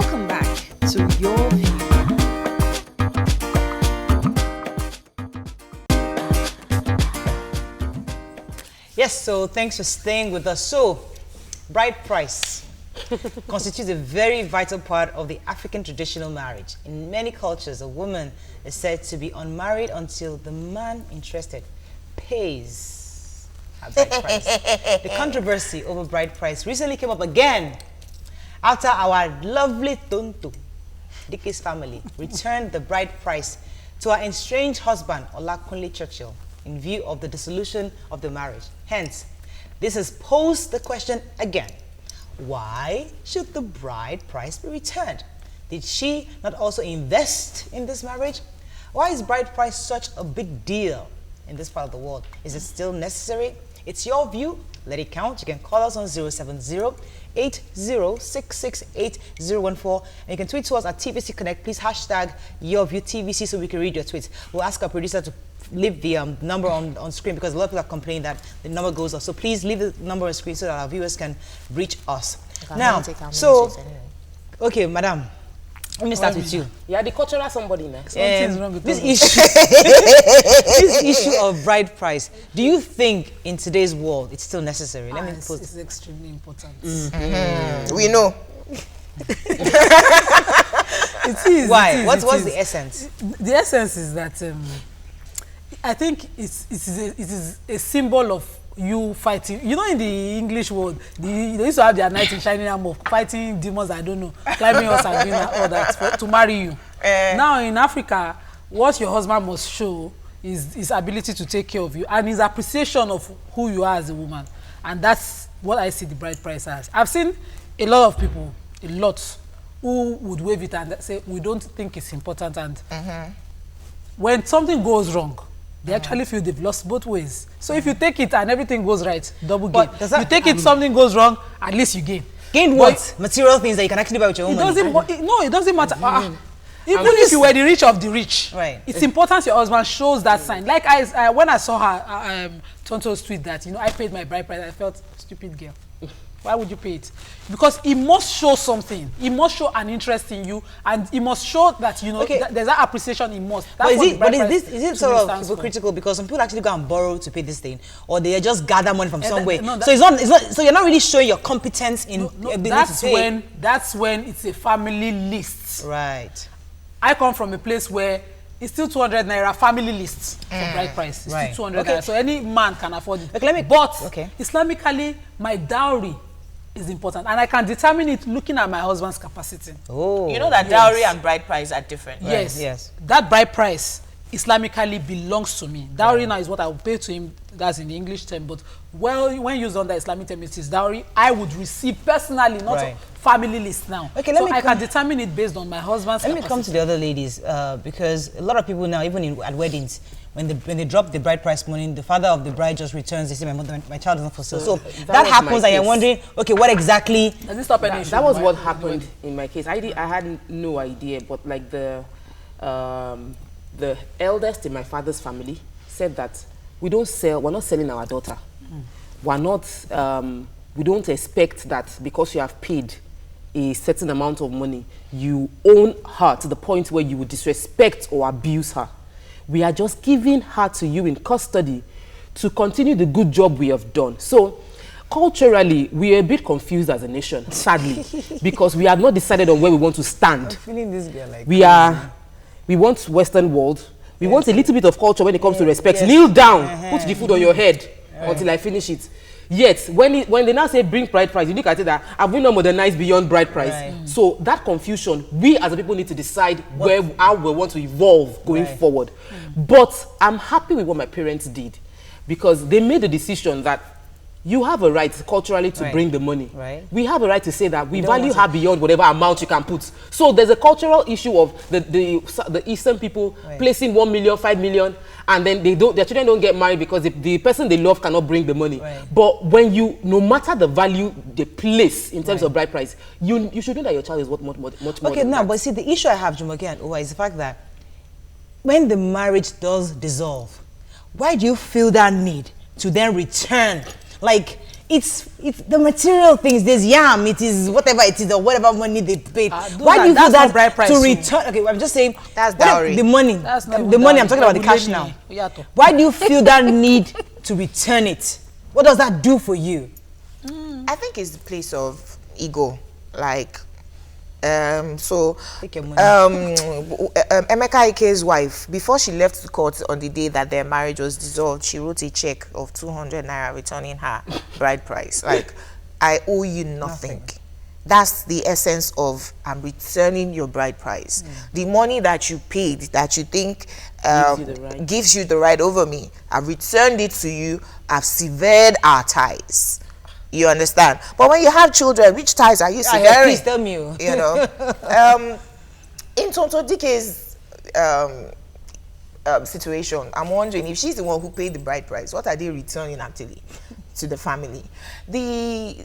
Welcome back to Your View. Yes, so thanks for staying with us. So, bride price constitutes a very vital part of the African traditional marriage. In many cultures, a woman is said to be unmarried until the man interested pays her bride price. The controversy over bride price recently came up again after our lovely Tonto, Dickie's family, returned the bride price to her estranged husband, Olakunle Churchill, in view of the dissolution of the marriage. Hence, this has posed the question again. Why should the bride price be returned? Did she not also invest in this marriage? Why is bride price such a big deal in this part of the world? Is it still necessary? It's your view. Let it count. You can call us on 070-8066-8014. And you can tweet to us at TVC Connect. Please hashtag your view TVC so we can read your tweets. We'll ask our producer to leave the number on screen because a lot of people are complaining that the number goes off. So please leave the number on screen so that our viewers can reach us. Now, so, okay, madam, let me start with you. Yeah, the cultural somebody next. Something's wrong with this issue. This issue of bride price. Do you think in today's world it's still necessary? Let me put. It's extremely important. We know. It is. Why? What's the essence? The essence is that I think it is a symbol of you fighting. You know, in the English world, they used to have their knight in shining armor, fighting demons. I don't know, climbing us and doing all that to marry you. Now in Africa, what your husband must show is his ability to take care of you and his appreciation of who you are as a woman, and that's what I see the bride price as. I've seen a lot of people, who would wave it and say we don't think it's important, and when something goes wrong, they actually feel they've lost both ways. So if you take it and everything goes right, double gain. You take it, something goes wrong, at least you gain. Gain what? Material things that you can actually buy with your own money. No, it doesn't matter. Even if you were the rich of the rich, right, it's important your husband shows that sign. Like when I saw her Tonto's tweet that, I paid my bride price, I felt, stupid girl. Why would you pay it? Because he must show something. He must show an interest in you, and he must show that there's that appreciation. He must. That's but is it sort of hypocritical because some people actually go and borrow to pay this thing, or they just gather money from somewhere? So it's not. So you're not really showing your competence in. That's when it's a family list. Right. I come from a place where it's still 200 naira family lists for bride price. It's still 200 naira, so any man can afford it. Islamically, my dowry is important, and I can determine it looking at my husband's capacity. Oh, you know that dowry and bride price are different. Right? Yes. That bride price Islamically belongs to me. Dowry now is what I will pay to him. That's in the English term, but when used under Islamic term, it is dowry I would receive personally, not a family list now. Okay, so I can determine it based on my husband's capacity. Let me come to the other ladies because a lot of people now, even at weddings, when they drop the bride price money, the father of the bride just returns. They say, my child is not for sale. So that happens, and you're wondering, okay, what exactly? Does it stop any issue? That was what happened in my case. I had no idea, but like the eldest in my father's family said that we're not selling our daughter. We're not, we don't expect that because you have paid a certain amount of money, you own her to the point where you would disrespect or abuse her. We are just giving her to you in custody to continue the good job we have done. So culturally, we are a bit confused as a nation, sadly, because we have not decided on where we want to stand. I'm feeling this girl like we want Western world. We want a little bit of culture when it comes to respect. Kneel down, put the food on your head until I finish it. Yet, when they now say bring bride price, you look at it that have we not modernized beyond bride price? So that confusion, we as a people need to decide how we want to evolve going forward. But I'm happy with what my parents did because they made the decision that you have a right culturally to bring the money. We have a right to say that we value her beyond whatever amount you can put. So there's a cultural issue of the Eastern people placing 1 million, 5 million, and then their children don't get married because the person they love cannot bring the money. But when no matter the value they place in terms of bride price, you should know that your child is worth much more. Okay, now, but see, the issue I have, Jumoke and Uwa, is the fact that when the marriage does dissolve, why do you feel that need to then return? Like, it's the material things. There's yam, it is whatever it is, or whatever money they paid. Why do you feel that to return? Okay, I'm just saying that's dowry. The money, That's not the money. I'm dowry. talking about the cash now. Why do you feel that need to return it? What does that do for you? I think it's the place of ego, like. So Emeka Ike's wife, before she left the court on the day that their marriage was dissolved, she wrote a check of 200 naira returning her bride price. Like, I owe you nothing. That's the essence of I'm returning your bride price. The money that you paid, that you think gives you the right over me, I've returned it to you. I've severed our ties. You understand? But when you have children, which ties are you severing? Please tell me. You know, in Tonto Dike's situation, I'm wondering if she's the one who paid the bride price, what are they returning actually to the family? The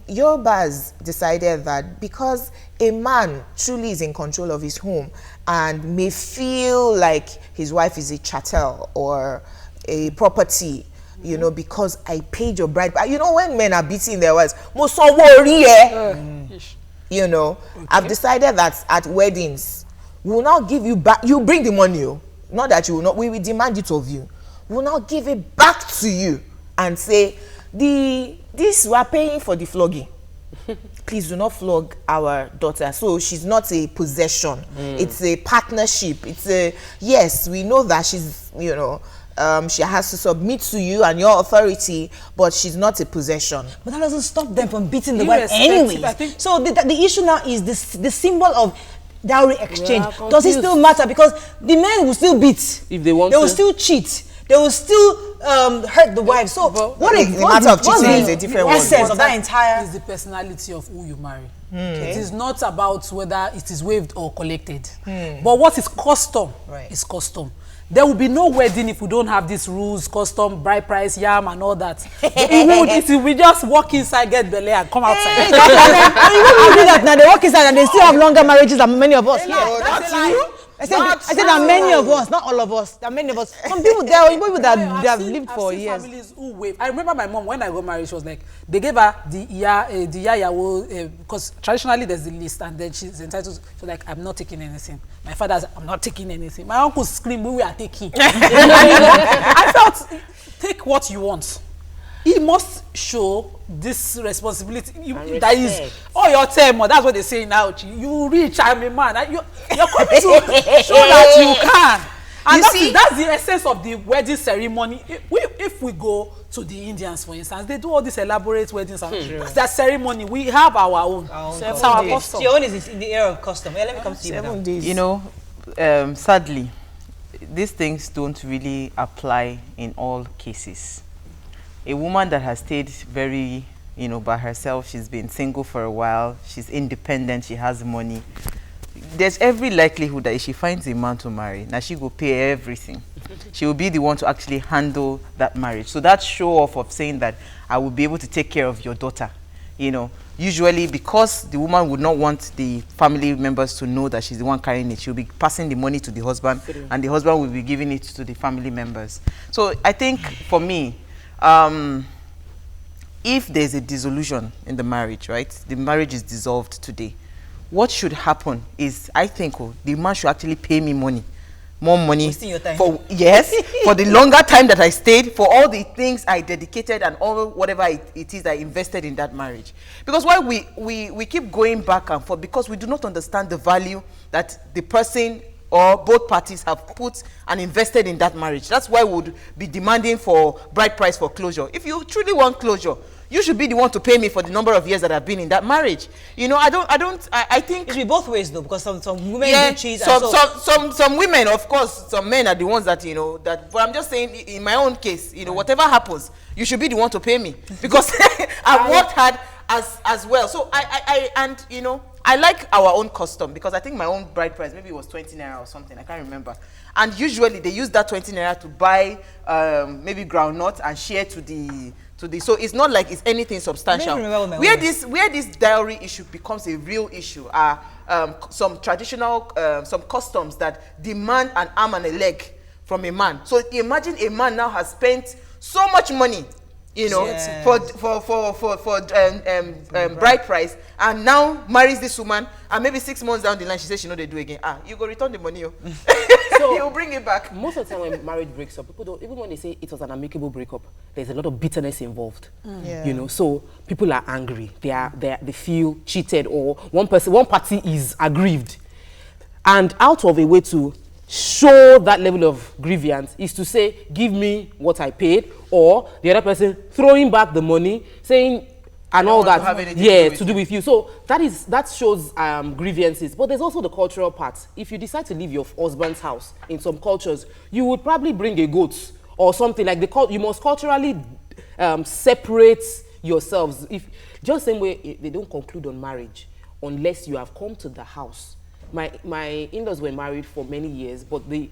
Yorubas decided that because a man truly is in control of his home and may feel like his wife is a chattel or a property, you know, because I paid your bride. You know, when men are beating their wives, you know, I've decided that at weddings, we will not give you back. You bring the money, not that you will not. We will demand it of you. We will not give it back to you and say, this we are paying for the flogging. Please do not flog our daughter. So she's not a possession. It's a partnership. It's a, yes, we know that she's, you know, she has to submit to you and your authority, but she's not a possession. But that doesn't stop them from beating the wife anyway. So the issue now is the symbol of dowry exchange. Does it still matter? Because the men will still beat. If they want to. They will still cheat. They will still hurt the wife. So what is the matter of cheating is a different one. Essence of that entire is the personality of who you marry. It is not about whether it is waived or collected. But what is custom is custom. There will be no wedding if we don't have these rules, custom, bride price, yam, and all that. We just walk inside, get belay, and come outside. You won't do that now. They walk inside and they still have longer marriages than many of us. That's you. I said there are many of us, not all of us. There are many of us. Some people, there are people that have lived for years. Families who wave. I remember my mom, when I got married, she was like, they gave her the yayawo, because traditionally there's the list, and then she's entitled. So like, I'm not taking anything. My father said, I'm not taking anything. My uncle screamed, we are taking. I felt, take what you want. He must show this responsibility. That is all your time. That's what they say now. You reach, I'm a man. You're coming to show that you can. And that's the essence of the wedding ceremony. If we go to the Indians, for instance, they do all these elaborate weddings. That's their ceremony. We have our own. That's our custom. Your own is in the era of custom. Let me come to you. 7 days. You know, sadly, these things don't really apply in all cases. A woman that has stayed very, you know, by herself, she's been single for a while, she's independent, she has money. There's every likelihood that if she finds a man to marry, now she will pay everything. She will be the one to actually handle that marriage. So that show off of saying that I will be able to take care of your daughter, you know, usually because the woman would not want the family members to know that she's the one carrying it, she'll be passing the money to the husband, and the husband will be giving it to the family members. So I think for me, if there's a dissolution in the marriage, right, the marriage is dissolved today, what should happen is, I think, the man should actually pay me money, more money for for the longer time that I stayed, for all the things I dedicated and all whatever it is I invested in that marriage. Because why we keep going back and forth, because we do not understand the value that the person or both parties have put and invested in that marriage. That's why we would be demanding for bride price for closure. If you truly want closure, you should be the one to pay me for the number of years that I've been in that marriage. You know, I think it should be both ways though, because some women do cheat. Some women, of course, some men are the ones that, you know, that, but I'm just saying, in my own case, you know, whatever happens, you should be the one to pay me, because I've worked hard as well. So and you know, I like our own custom, because I think my own bride price, maybe it was 20 naira or something, I can't remember. And usually they use that 20 naira to buy maybe groundnut and share to the, so it's not like it's anything substantial. Where this dowry issue becomes a real issue are some traditional, some customs that demand an arm and a leg from a man. So imagine a man now has spent so much money you know, Yes. for bride price, and now marries this woman, and maybe 6 months down the line she says she know they do again. You go return the money. So you'll bring it back. Most of the time when marriage breaks up, people don't, even when they say it was an amicable breakup, there's a lot of bitterness involved. You know, so people are angry. They feel cheated, or one party is aggrieved. And out of a way to show that level of grievance is to say, give me what I paid, or the other person throwing back the money, saying, and all that, to do with you. So that shows grievances. But there's also the cultural part. If you decide to leave your husband's house, in some cultures, you would probably bring a goat or something like you must culturally separate yourselves. If just same way they don't conclude on marriage unless you have come to the house. My in-laws were married for many years, but the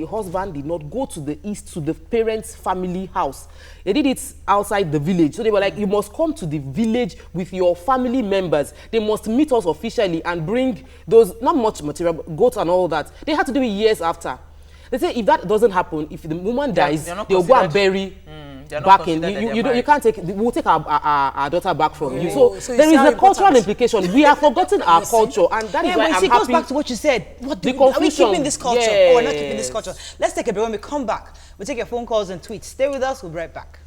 husband did not go to the east to the parents' family house. They did it outside the village. So they were like, you must come to the village with your family members. They must meet us officially and bring those, not much material, but goats and all that. They had to do it years after. They say if that doesn't happen, if the woman dies, they'll go and bury back in. You can't take, we'll take our daughter back from you. So there is a cultural implication. We have forgotten our culture, and that is why I'm happy. It goes back to what you said. Are we keeping this culture? Or we're not keeping this culture? Let's take a break. When we come back, we'll take your phone calls and tweets. Stay with us. We'll be right back.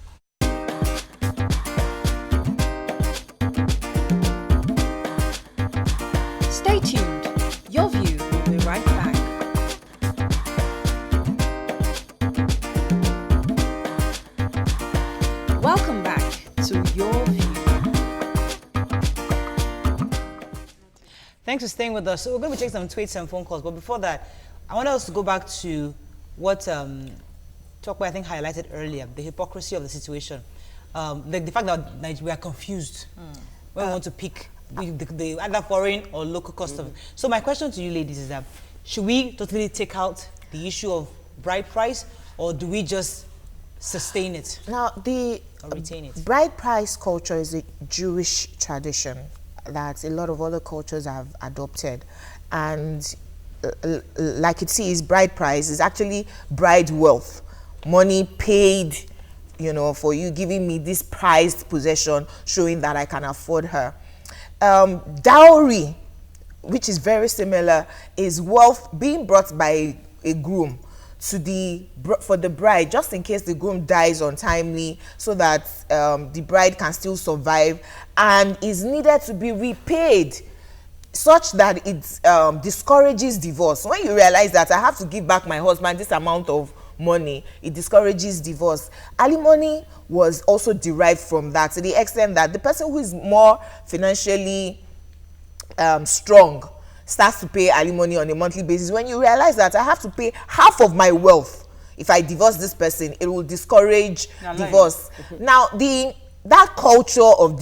Stay tuned. Your View will be right back. Welcome back to Your View. Thanks for staying with us. So we're going to take some tweets and phone calls. But before that, I want us to go back to what Tokwe, I think, highlighted earlier, the hypocrisy of the situation. The fact that we are confused when we want to pick the either foreign or local cost of it. So my question to you ladies is that, should we totally take out the issue of bride price, or do we just sustain it? Now, the retain it? Bride price culture is a Jewish tradition that a lot of other cultures have adopted, and like it sees, bride price is actually bride wealth, money paid, you know, for you giving me this prized possession, showing that I can afford her. Dowry, which is very similar, is wealth being brought by a groom to for the bride, just in case the groom dies untimely, so that the bride can still survive, and is needed to be repaid such that it discourages divorce. When you realize that I have to give back my husband this amount of money, it discourages divorce. Alimony was also derived from that, to the extent that the person who is more financially strong starts to pay alimony on a monthly basis. When you realize that I have to pay half of my wealth if I divorce this person, it will discourage divorce. Now, that culture of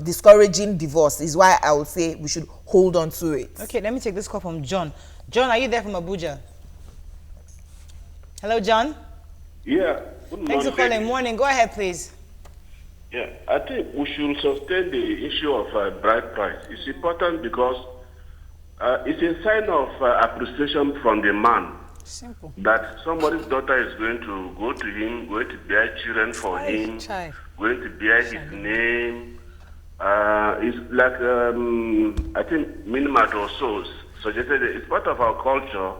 discouraging divorce is why I would say we should hold on to it. Okay, let me take this call from John. John, are you there from Abuja? Hello, John. Yeah. Good morning. Thanks for calling. Morning. Go ahead, please. Yeah, I think we should sustain the issue of bride price. It's important because it's a sign of appreciation from the man. Simple. That somebody's daughter is going to go to him, going to bear children for him, going to bear his name. It's like, I think Minimat also suggested it's part of our culture,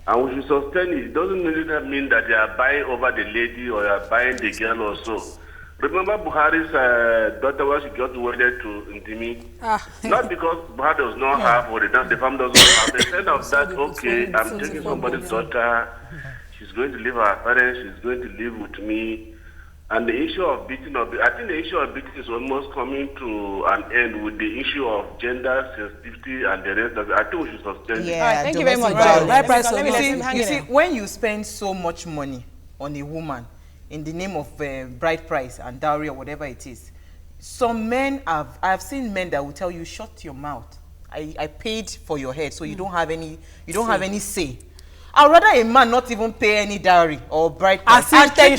and we should sustain it. It doesn't necessarily mean that you are buying over the lady or you are buying the girl also. Remember Buhari's daughter when she got wedded to Ndimi? Not because Buhari does not have, or the family does not have. Instead of that, okay, I'm taking somebody's daughter. She's going to leave her parents. She's going to live with me. And the issue of beating up, I think the issue of beating is almost coming to an end with the issue of gender sensitivity and the rest of it. I think we should sustain it. Yeah, thank you very much. You see, when you spend so much money on a woman in the name of bride price and dowry or whatever it is, some men I've seen men that will tell you, shut your mouth. I paid for your head, so you don't have any say. I'd rather a man not even pay any dowry or bride price. No. Tell me.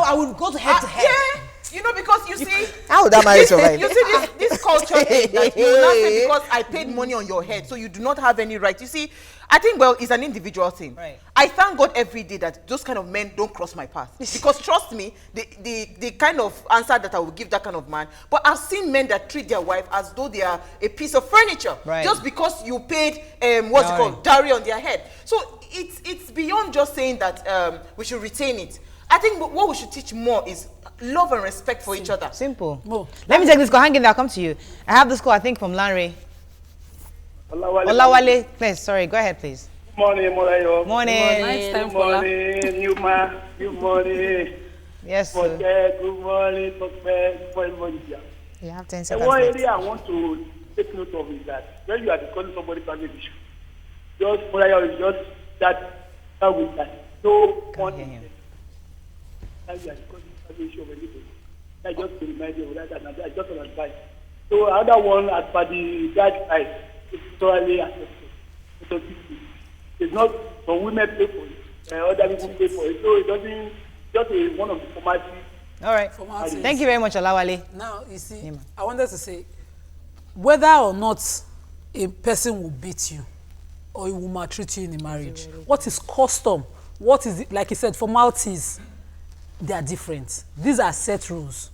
I would go to head to head. Yeah. You know, because you see, how would that marriage survive? You see this culture thing that you will not say because I paid money on your head, so you do not have any right. You see, I think, well, it's an individual thing. Right. I thank God every day that those kind of men don't cross my path. Because trust me, the kind of answer that I will give that kind of man, but I've seen men that treat their wife as though they are a piece of furniture. Right. Just because you paid, what's it called, dowry on their head. So it's beyond just saying that we should retain it. I think what we should teach more is love and respect for each other. Simple. No. Let me take this call. Hang in there. I'll come to you. I have this call, I think, from Larry. Olawale. Please, sorry. Go ahead, please. Morning, Morayo. Morning. Nice time, Good morning, Yuma. Good morning. Yes, sir. Good morning, good morning. You have 10 And seconds. one left. area I want to take note of is that when you are discussing somebody's family issue, just Morayo is just that with that. No one hear him. that you are discussing family issue of anybody. I just to remind you of that, and I just an advice. So another one, as per the guidelines, is totally accepted. So it's not some women pay for it, other people pay for it. So it doesn't just one of the formalities. All right. Formalities. Thank you very much, Olawale. Now, you see, Yeah, I wanted to say, whether or not a person will beat you or he will maltreat you in a marriage, what is custom, what is it, like you said, formalities, they are different. These are set rules.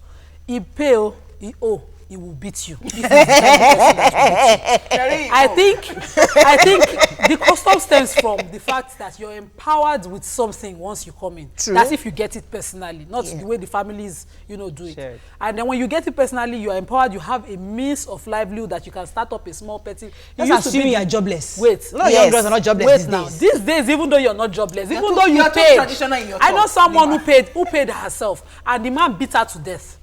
He pay, he owe, he will beat you. If he's the kind of person that will beat you. I think the custom stems from the fact that you're empowered with something once you come in. True. That's if you get it personally, not the way the families, do it. Sure. And then when you get it personally, you are empowered, you have a means of livelihood that you can start up a small petty. That's assuming you are jobless. Wait. A lot of young girls are not jobless Wait these now. days. These days, even though you're not jobless, even too- though you you are too paid. traditional in your I know talk. someone who paid herself, and the man beat her to death.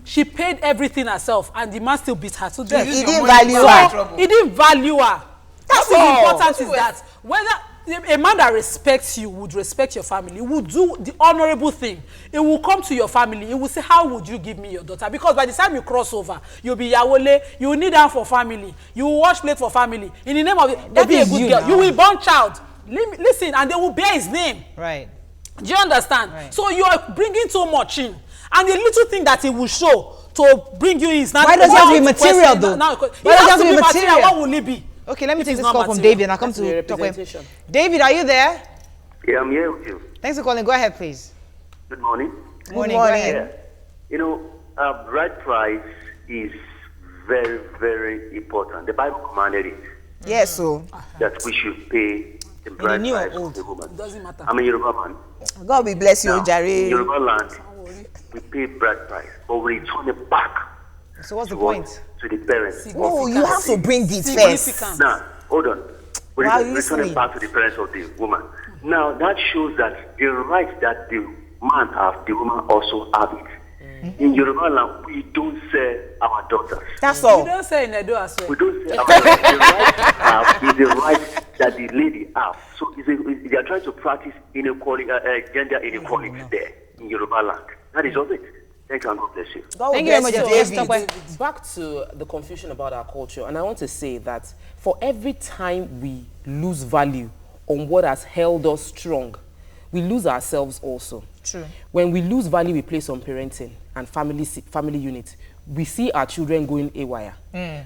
She paid everything herself, and the man still beat her to death. He didn't value So, her. he didn't value her. That's What is all. important is that whether a man that respects you would respect your family, would do the honorable thing. It will come to your family. It will say, how would you give me your daughter? Because by the time you cross over, you'll be Yawole, you will need her for family, you will wash plate for family. In the name of it, That be a is good you girl. now. You will born child. Listen, and they will bear his name. Right. Do you understand? Right. So you are bringing too much in, and the little thing that it will show to bring you is now. Why does it have to be material, though? Why does it have to be material? What will it be? Okay, let me If take it's this not call from material. David, and I'll come That's the to talk with representation. him. David, are you there? Yeah, I'm here with you. Thanks for calling. Go ahead, please. Good morning. Morning. morning. Go ahead. Yeah. Bride price is very, very important. The Bible commanded it Yes, so that we should pay the bride new or price old? of the woman. It doesn't matter. I'm a Yoruba man. God will bless you, Now, in Jare. Yoruba land, we pay bride price, but we return it back So what's the to what? point? To the parents. Oh, you have to bring it first. Significant. Now, hold on. We Why are return you it listening? back to the parents of the woman. Now, that shows that the right that the man have, the woman also have it. In Yoruba land, we don't sell our daughters. That's You all. don't say in Edo as well. We don't sell our daughters. The right to have is the right that the lady have. So they are trying to practice inequality, gender inequality there in Yoruba land. That is all it. Thank you and God bless you. God will Thank you very bless much, you, David. David. Back to the confusion about our culture, and I want to say that for every time we lose value on what has held us strong, we lose ourselves also. True. When we lose value we place on parenting and family unit, we see our children going haywire.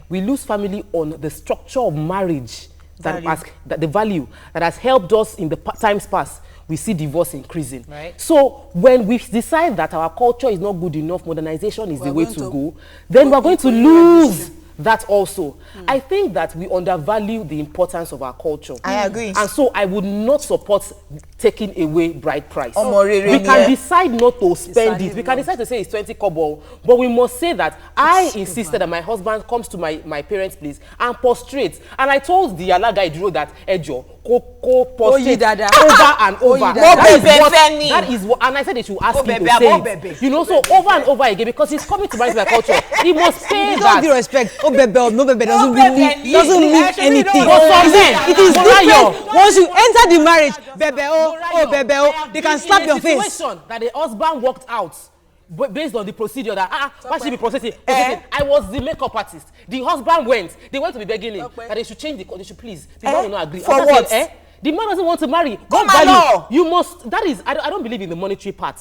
We lose family on the structure of marriage, that the value that has helped us in the times past. We see divorce increasing. Right. So when we decide that our culture is not good enough, modernization is the way to go, then we're going to lose that also. I think that we undervalue the importance of our culture. I agree. And so I would not support taking away bride price. Omorere We ni can e. decide not to spend Decide it. We can not. decide to say it's 20 kobo, but we must say that I insisted that my husband comes to my parents' place and prostrates. And I told the Alaga Idro that Ejo, go prostrate dada. over and over. dada. That is what, and I said they should ask him to say it. You know, so over and over again, because he's coming to manage my culture. He must pay With all that. due respect, oh bebe or no bebe doesn't bebe mean ni. anything. But for men, It is Morayo, different. Once you enter the marriage, bebe bebe they can slap your face. Situation that the husband walked out based on the procedure that why should be processing? I was the makeup artist. The husband went. They went to be begging him that they should change they should please. The man will not agree. For And what? said, the man doesn't want to marry. Come What value? along. You must. That is. I don't believe in the monetary part.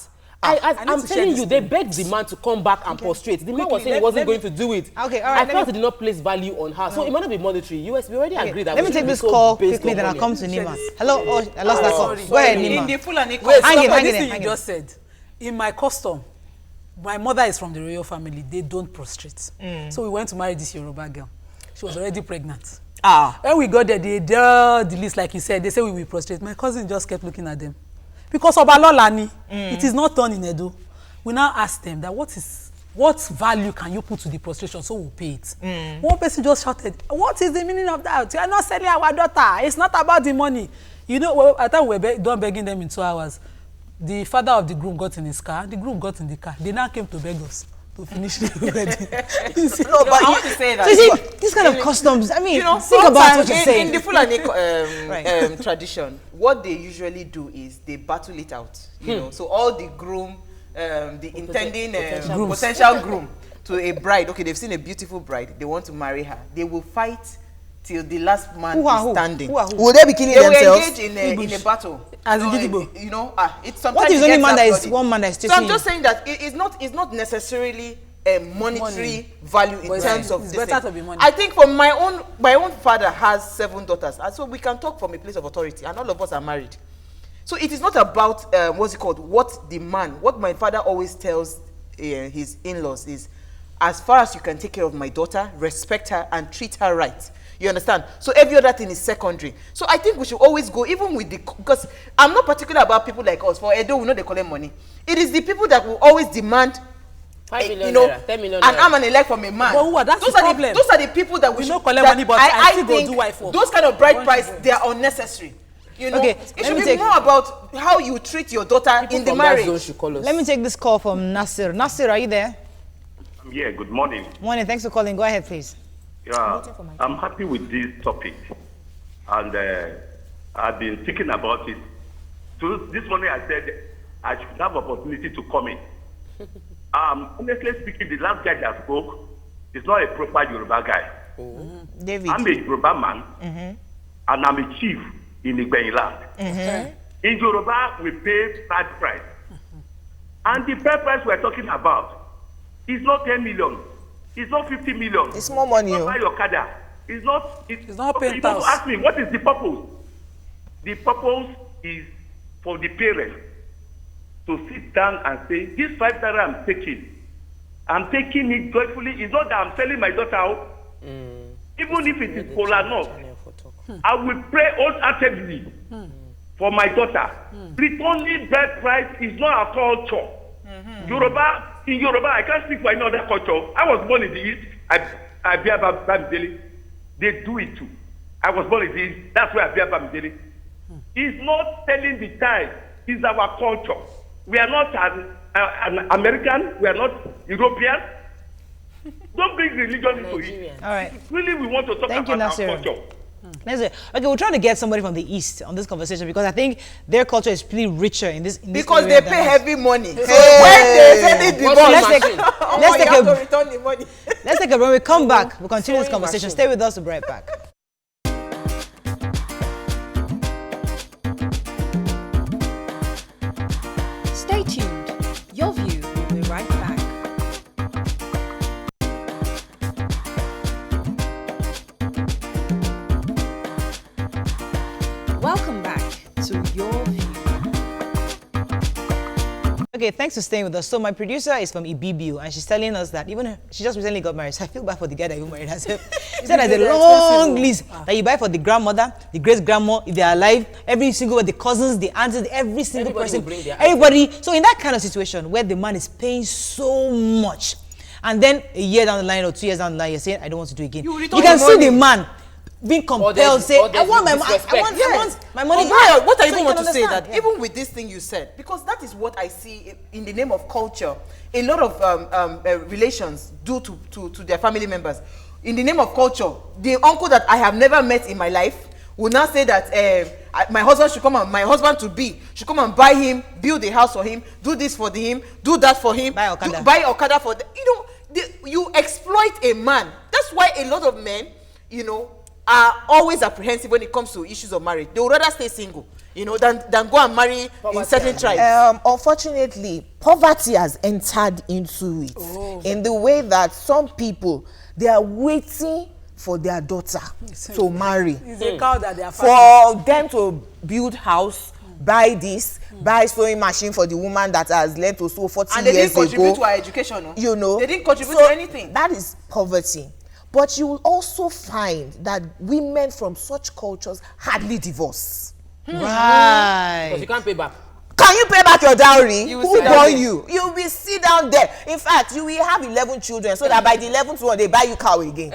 I'm telling you, they begged the man to come back and prostrate. The man was saying he wasn't going to do it. Okay, all right. I felt he did not place value on her. So it might not be monetary. We already agreed that let me take this call quickly, then I'll come to Nima. Hello? Oh, I lost that call. Go ahead, Nima. In the Fulani Wait, hang it, you just said. In my custom, my mother is from the royal family. They don't prostrate. So we went to marry this Yoruba girl. She was already pregnant. When we got there, they did the list, like you said. They said we will prostrate. My cousin just kept looking at them. Because Obalolani, it is not done in Edo. We now asked them that what value can you put to the prostration so we'll pay it. One person just shouted, what is the meaning of that? You are not selling our daughter. It's not about the money. You know, I thought we were done begging them in 2 hours. The father of the groom got in his car. The groom got in the car. They now came to beg us to finish the wedding. No, but I want to say that. So you see, these kind of customs, I mean, think about what you're saying. In the Fulani tradition, what they usually do is they battle it out. You know, so all the groom, the intending potential groom to a bride, okay, they've seen a beautiful bride, they want to marry her. They will fight till the last man is standing. Will they be killing themselves? They will engage in a battle. As you know, it's sometimes. What is only man that is one man that is so I'm just saying that it's not necessarily a monetary value in terms of it's this better thing. to be money. I think for my own father has 7 daughters, and so we can talk from a place of authority, and all of us are married. So it is not about what my father always tells his in-laws is, as far as you can take care of my daughter, respect her and treat her right. You understand? So every other thing is secondary. So I think we should always go, even with because I'm not particular about people like us. For Edo, we know they collect money. It is the people that will always demand 5 million naira, 10 million an naira. arm and a leg from a man. But that's those the are problem. those are the people that we no should collect money, but I still go think do wife for. those kind of bride price, they are unnecessary. You know, Okay, it should be more about how you treat your daughter in the marriage. Let me take this call from Nasir. Nasir, are you there? Yeah, good morning. Morning, thanks for calling. Go ahead, please. Yeah, I'm happy with this topic, and I've been thinking about it. So this morning I said I should have opportunity to comment. Honestly speaking, the last guy that spoke is not a proper Yoruba guy. David. I'm a Yoruba man, and I'm a chief in Igbenyi land. In Yoruba, we pay bad price. And the bad price we're talking about is not 10 million. It's not 50 million. It's more money. It's not your kada. It's not paying you tax. ask me, what is the purpose? The purpose is for the parents to sit down and say, this 5 naira I'm taking it joyfully. It's not that I'm selling my daughter out. Even if it is cola nut, I will pray wholeheartedly for my daughter. Returning bride price is not a culture. In Yoruba, I can't speak for any other culture. I was born in the East. I bear Bamidele. They do it too. I was born in the East. That's why I bear Bamidele. It's not selling the child. It's our culture. We are not an American. We are not European. Don't bring religion into it. All right. Really, we want to talk about our culture. Okay, we're trying to get somebody from the East on this conversation because I think their culture is pretty richer in this. Because they pay heavy money. So when they send it let's take a break. When we come back, we'll continue this conversation. Stay with us. We'll be right back. Stay tuned. Your View will be right back. Welcome back to Your View. Okay, thanks for staying with us. So my producer is from Ibibu, and she's telling us that she just recently got married. So I feel bad for the guy that even married herself. She said there's a long list that you buy for the grandmother, the great-grandma, if they're alive, every single one, the cousins, the aunties, every single person, everybody. So in that kind of situation where the man is paying so much, and then a year down the line or 2 years down the line, you're saying, I don't want to do it again. You can see the man being compelled, say, I want my money. What I even want to say that even with this thing you said, because that is what I see in the name of culture, a lot of relations do to their family members. In the name of culture, the uncle that I have never met in my life will now say that my husband should come and my husband to be should come and buy him, build a house for him, do this for him, do that for him, buy Okada for them. You exploit a man. That's why a lot of men, are always apprehensive when it comes to issues of marriage. They would rather stay single. than go and marry in certain tribes. Unfortunately, poverty has entered into it in the way that some people, they are waiting for their daughter to marry. It's a cow that they are for them to build house, buy this, buy sewing machine for the woman that has learned to sew 40 years ago. And they didn't contribute to our education. No? They didn't contribute to anything. That is poverty. But you will also find that women from such cultures hardly divorce. Right. Because you can't pay back. Can you pay back your dowry? Who born you? You will sit down there. In fact, you will have 11 children so that by the 11th one, they buy you cow again.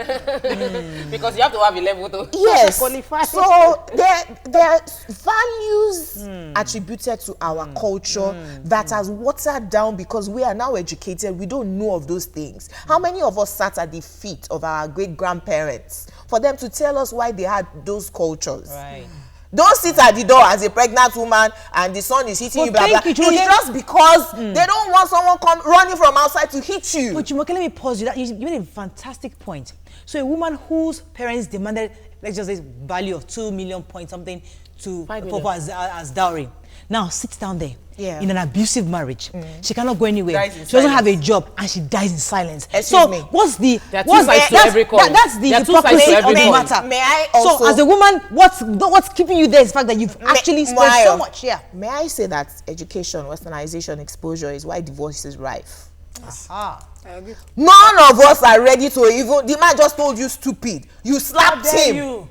Because you have to have 11 to yes. qualify. So there are values attributed to our culture that has watered down because we are now educated. We don't know of those things. How many of us sat at the feet of our great-grandparents for them to tell us why they had those cultures? Right. Don't sit at the door as a pregnant woman and the son is hitting you, blah, blah. It's just because they don't want someone running from outside to hit you. But Jumoke, let me pause you. You made a fantastic point. So a woman whose parents demanded, let's just say, value of 2 million point something to propose as dowry. Now sits down there in an abusive marriage. She cannot go anywhere. She doesn't have a job and she dies in silence. Excuse me. What's the that's the hypocrisy of the matter. May I also, so as a woman, what's keeping you there is the fact that you've actually spent so much. Yeah. May I say that education, westernization, exposure is why divorce is rife. None of us are ready to even. The man just told you stupid. You slapped him.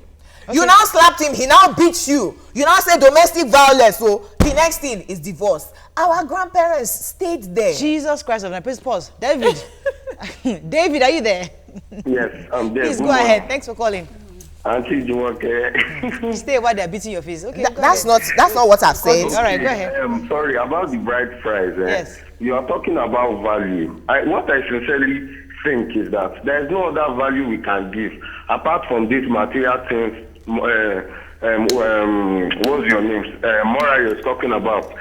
You now slapped him, he now beats you. You now say domestic violence, so the next thing is divorce. Our grandparents stayed there. Jesus Christ of Nazareth. Please pause. David. David, are you there? Yes, I'm there. Please go ahead. Thanks for calling. Auntie Jumoke. Stay while they're beating your face. Okay. That's not what I've said. All right, go ahead. Sorry, about the bride price. Yes. You are talking about value. What I sincerely think is that there is no other value we can give apart from these material things. What's your name? Mora is talking about.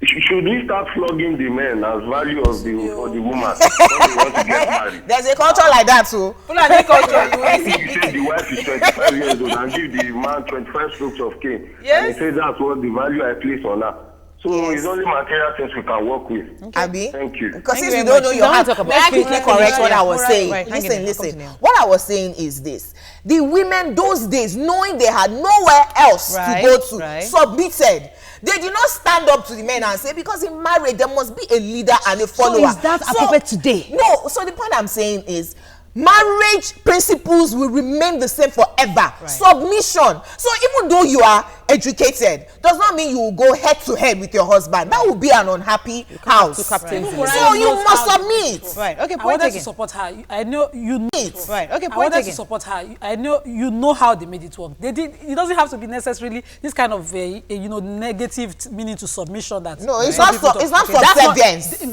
Should we start flogging the men as value of the woman when we want to get married? There's a culture like that too. You say the wife is 25 years old and give the man 25 strokes of cane. Yes. And he says that's what the value I place on her. So it's only material things we can work with. Okay. Abi? Thank you. Because since you don't know your heart, may I quickly correct what I was saying? Listen. What I was saying is this. The women those days, knowing they had nowhere else to go to, submitted. They did not stand up to the men and say, because in marriage, there must be a leader and a follower. So is that appropriate today? No. So the point I'm saying is, marriage principles will remain the same forever. Submission. So even though you are educated, does not mean you will go head to head with your husband. That would be an unhappy house. So you must submit. Right. Okay. I wanted to support her. I know you need. Right. Okay. I wanted to support her. I know you know how they made it work. They did. It doesn't have to be necessarily this kind of negative meaning to submission. That no, it's not. It's not subservience.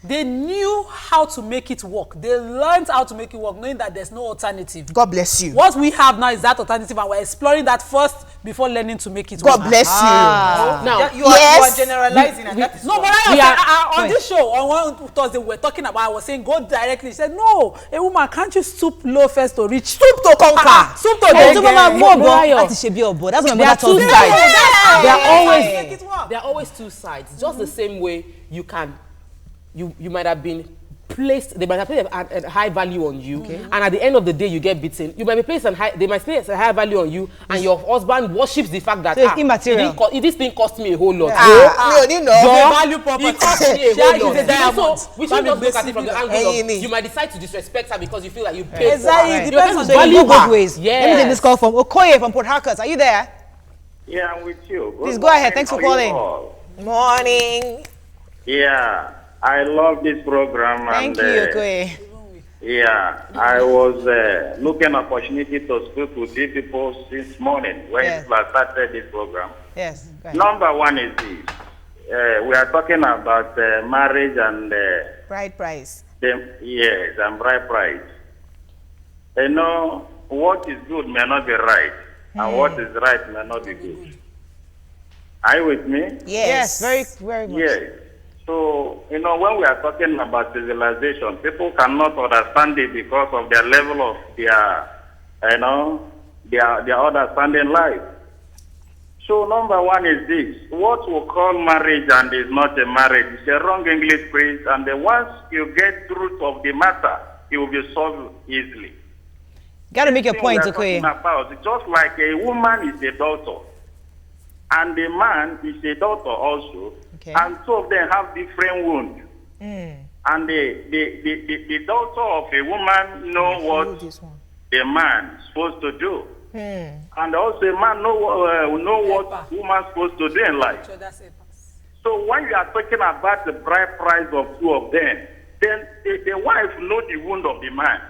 They knew how to make it work. They learned how to make it work, knowing that there's no alternative. God bless you. What we have now is that alternative, and we're exploring that first before learning to make it work. God bless you. Now, you are generalizing, and that is no, but on this show, on one Thursday, we were talking about, I was saying, go directly. She said, no, a woman, can't you stoop low first to reach? Stoop to conquer. Stoop to get. That's what my mother told me. There are always two sides. Just the same way you might have been placed, they might have placed a high value on you, and at the end of the day you get beaten. You might be placed they might place a high value on you, and your husband worships the fact that so it's immaterial. This thing cost me a whole lot. Value property. It cost me a whole lot. So we should not look at it from the angle of you might decide to disrespect her because you feel like you paid exactly. for her. It depends on value both ways. Yes. Let me take this call from Okoye from Port Harcourt. Are you there? Yeah, I'm with you. Please go ahead. Thanks for calling. Morning. Yeah, I love this program. Thank you, Okoye. Yeah, I was looking opportunity to speak with you people since morning when you started this program. Yes. Number one is this. We are talking about marriage and bride price. Yes, and bride price. You know, what is good may not be right, and what is right may not be good. Are you with me? Yes, very, very much. Yes. So, you know, when we are talking about civilization, people cannot understand it because of their level of their understanding life. So number one is this: what we call marriage and is not a marriage. It's a wrong English phrase, and then once you get the root of the matter, it will be solved easily. Got to make your point, okay? About, just like a woman is a daughter, and a man is a daughter also, okay. And two of them have different wounds. And the daughter of a woman know what a man is supposed to do. And also a man know what woman is supposed to do in life. So when you are talking about the bride price of two of them, then the wife know the wound of the man.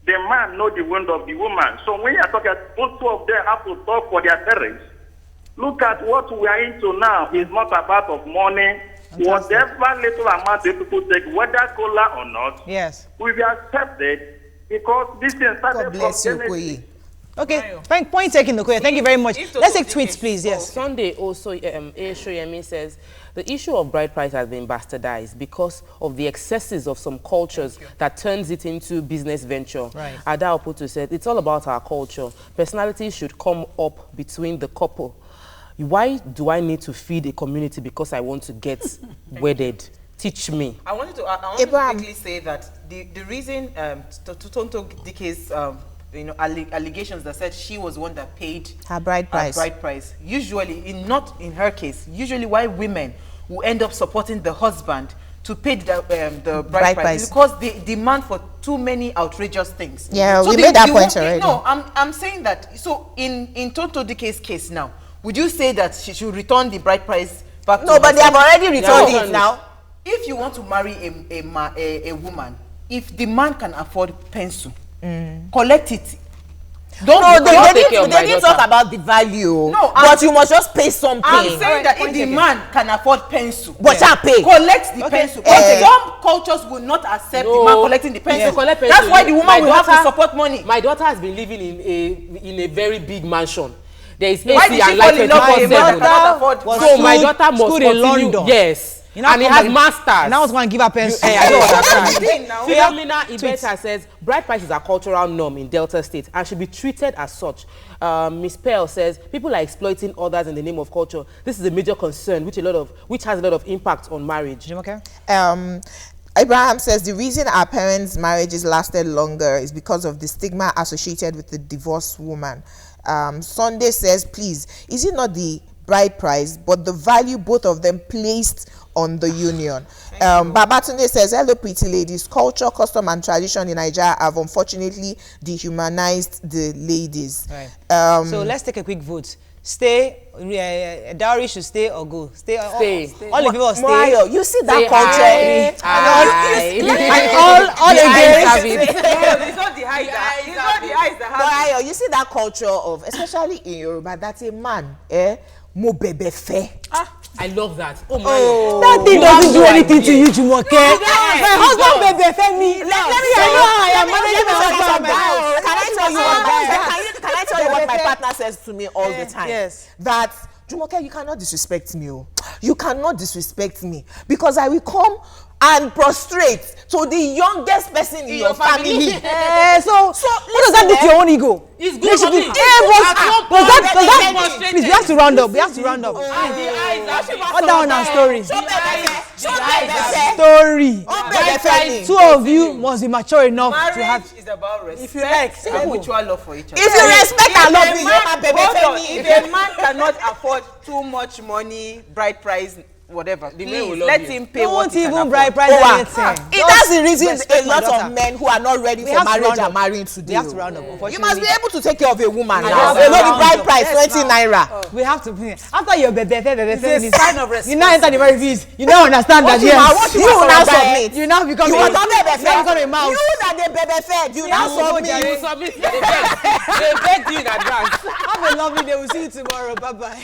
The man know the wound of the woman. So when you are talking, both two of them have to talk for their parents. Look at what we are into now. It's not about of money. Whatever little amount the people take, whether cola or not, yes, we will accept it because this thing started from Genesis. Okay, point taken, Okoye. Thank you very much. Let's take tweets, please. Yes. Sunday also, Shoyemi says, the issue of bride price has been bastardized because of the excesses of some cultures that turns it into business venture. Right. Ada Oputu said, it's all about our culture. Personality should come up between the couple. Why do I need to feed a community because I want to get wedded? Teach me. I wanted to quickly say that the reason Tonto Dike's allegations that said she was the one that paid her bride price. Usually, not in her case, usually why women will end up supporting the husband to pay the bride price is because they demand for too many outrageous things. Yeah, so we made that point already. No, I'm saying that. So in Tonto Dike's case now, would you say that she should return the bride price back to No, but they have already returned it now. If you want to marry a woman, if the man can afford pencil, collect it. They didn't talk about the value. No, but you must just pay something. I'm saying that if the man can afford pencil, but pay. Collect the pencil. But some cultures will not accept the man collecting the pencil. That's why the woman will have to support money. My daughter has been living in a very big mansion. There is AC and light 24/7. So my daughter must continue. Yes. And he has masters. Now I was going to give her pencil. I don't understand. Philomena Ibeta says, bride price is a cultural norm in Delta State and should be treated as such. Miss Pearl says, people are exploiting others in the name of culture. This is a major concern which has a lot of impact on marriage. Okay. Abraham says, the reason our parents' marriages lasted longer is because of the stigma associated with the divorced woman. Sunday says, please, is it not the bride price, but the value both of them placed on the union? Babatunde says, hello pretty ladies, culture, custom and tradition in Nigeria have unfortunately dehumanized the ladies. Right. So let's take a quick vote. Stay, dowry should stay or go? Stay. All the people stay. Mario, you see that culture? All again. It's not the eyes that have Mario, you see that culture of, especially in Yoruba, that a man, mo bebe fe. I love that. Oh my God. That thing doesn't do anything to you, Jumoke. My husband bebe fe me. Let me tell you how I am managing my husband. Can I tell you what my partner says to me all the time? Yes. That, Jumoke, you cannot disrespect me. You cannot disrespect me because I will come and prostrate to the youngest person in your family. So what does that do to your own ego? It's good for me. Please, we have to round up. What down our story? Two of you must be mature enough to have. Marriage is about respect. If you like, and mutual love for each other. If you respect and love me, you're my baby. If a man cannot afford too much money, bride price, whatever, please let him pay what he can afford. Bride price anything. That's the reason a lot of men who are not ready for marriage are marrying today. We have to round up. You must be able to take care of a woman now. You know the bride price, 20 naira. We have to pay. After your bebe, it's a sign of respect. You now enter the marriage fees. You now understand that yes. You now submit. You now become a mouse. You that the bebe fed. You now submit. They beg you in advance. Have a lovely day. We'll see you tomorrow. Bye bye.